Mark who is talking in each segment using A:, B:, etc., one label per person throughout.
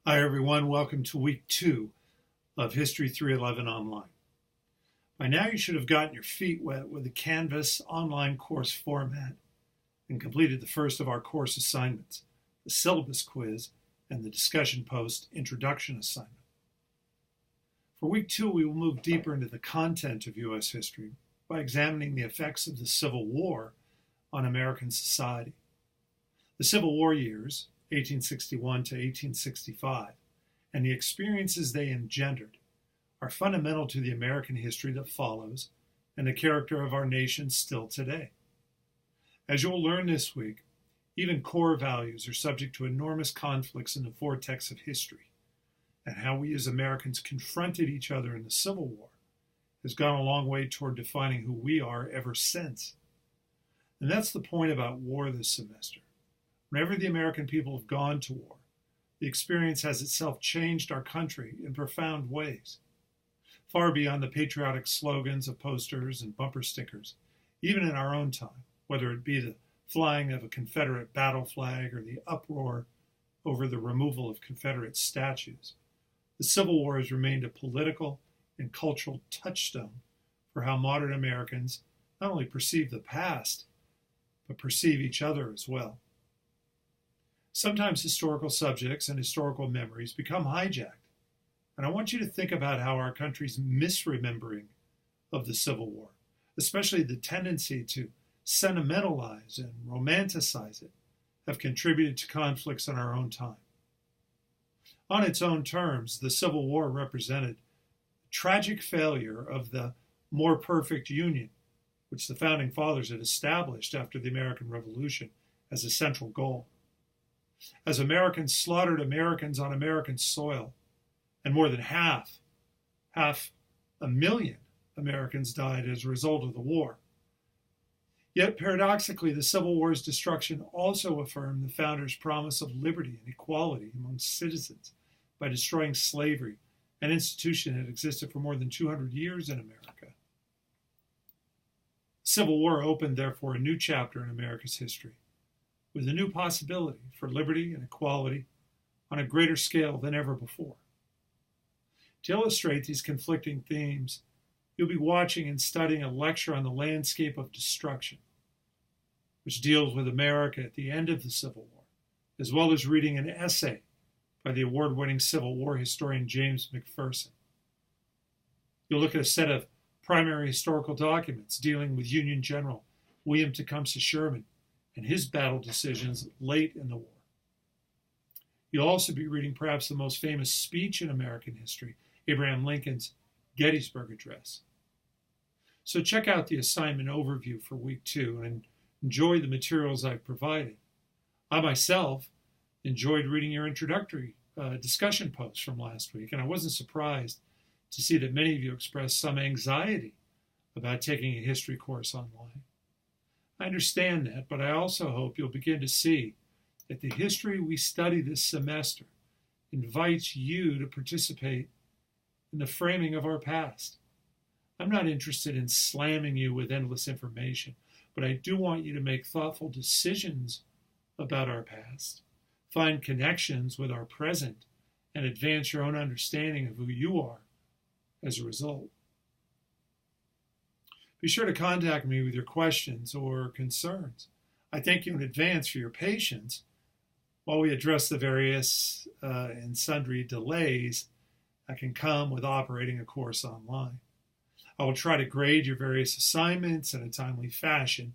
A: Hi, everyone. Welcome to week 2 of History 311 Online. By now, you should have gotten your feet wet with the Canvas online course format and completed the first of our course assignments, the syllabus quiz and the discussion post introduction assignment. For week 2, we will move deeper into the content of U.S. history by examining the effects of the Civil War on American society. The Civil War years, 1861 to 1865, and the experiences they engendered are fundamental to the American history that follows and the character of our nation still today. As you'll learn this week, even core values are subject to enormous conflicts in the vortex of history, and how we as Americans confronted each other in the Civil War has gone a long way toward defining who we are ever since. And that's the point about war this semester. Whenever the American people have gone to war, the experience has itself changed our country in profound ways, far beyond the patriotic slogans of posters and bumper stickers, even in our own time, whether it be the flying of a Confederate battle flag or the uproar over the removal of Confederate statues. The Civil War has remained a political and cultural touchstone for how modern Americans not only perceive the past, but perceive each other as well. Sometimes historical subjects and historical memories become hijacked, and I want you to think about how our country's misremembering of the Civil War, especially the tendency to sentimentalize and romanticize it, have contributed to conflicts in our own time. On its own terms, the Civil War represented the tragic failure of the more perfect union, which the Founding Fathers had established after the American Revolution as a central goal. As Americans slaughtered Americans on American soil, and more than half a million Americans died as a result of the war. Yet paradoxically, the Civil War's destruction also affirmed the founders' promise of liberty and equality among citizens by destroying slavery, an institution that existed for more than 200 years in America. The Civil War opened, therefore, a new chapter in America's history, with a new possibility for liberty and equality on a greater scale than ever before. To illustrate these conflicting themes, you'll be watching and studying a lecture on the landscape of destruction, which deals with America at the end of the Civil War, as well as reading an essay by the award-winning Civil War historian James McPherson. You'll look at a set of primary historical documents dealing with Union General William Tecumseh Sherman and his battle decisions late in the war. You'll also be reading perhaps the most famous speech in American history, Abraham Lincoln's Gettysburg Address. So check out the assignment overview for week 2 and enjoy the materials I've provided. I myself enjoyed reading your introductory discussion post from last week, and I wasn't surprised to see that many of you expressed some anxiety about taking a history course online. I understand that, but I also hope you'll begin to see that the history we study this semester invites you to participate in the framing of our past. I'm not interested in slamming you with endless information, but I do want you to make thoughtful decisions about our past, find connections with our present, and advance your own understanding of who you are as a result. Be sure to contact me with your questions or concerns. I thank you in advance for your patience while we address the various and sundry delays that can come with operating a course online. I will try to grade your various assignments in a timely fashion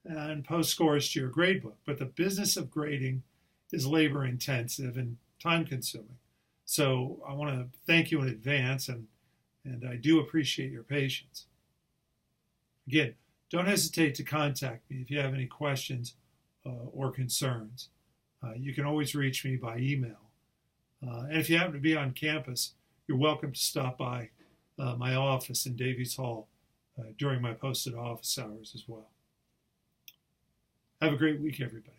A: and post scores to your gradebook, but the business of grading is labor intensive and time consuming. So I want to thank you in advance, and I do appreciate your patience. Again, don't hesitate to contact me if you have any questions or concerns. You can always reach me by email. And if you happen to be on campus, you're welcome to stop by my office in Davies Hall during my posted office hours as well. Have a great week, everybody.